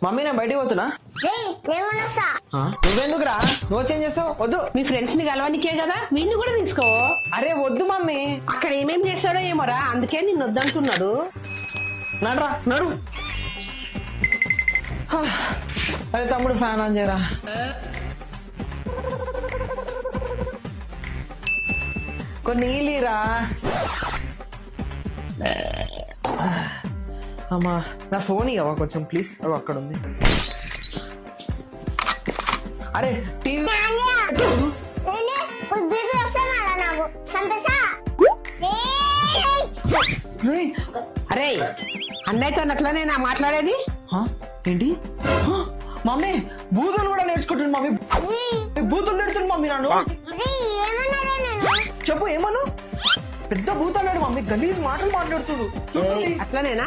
Mummy నేను బయటికి పోతున్నా. నువ్వెందుకురా? నువ్వు చేంజ్ చేస్తావు? వద్దు. మీ ఫ్రెండ్స్ ని కలవనికే కదా, వీడిని కూడా తీసుకో. అరే వద్దు మమ్మీ. అక్కడ ఏమేం చేస్తాడో ఏమోరా, అందుకే నిన్ను వద్దంటున్నాడు. నడురా నడు. అరే తమ్ముడు ఫ్యాన్ ఆన్ చేయరా. కొన్ని నీళ్ళిరా. అమ్మా నా ఫోన్ ఇవ్వవా కొంచెం ప్లీజ్? అవి అక్కడ ఉంది. అరే టీవీ అరే అన్నయ్యతో అట్లనే నా మాట్లాడేది. ఏంటి మమ్మీ? బూతులు కూడా నేర్చుకుంటుంది మమ్మీ. బూతులు తిడుతుంది మమ్మీ నన్ను. చెప్పు ఏమను? పెద్ద బూత్ అన్నాడు మమ్మీ. గలీజ్ మాటలు మాట్లాడుతుడు. అట్లనేనా?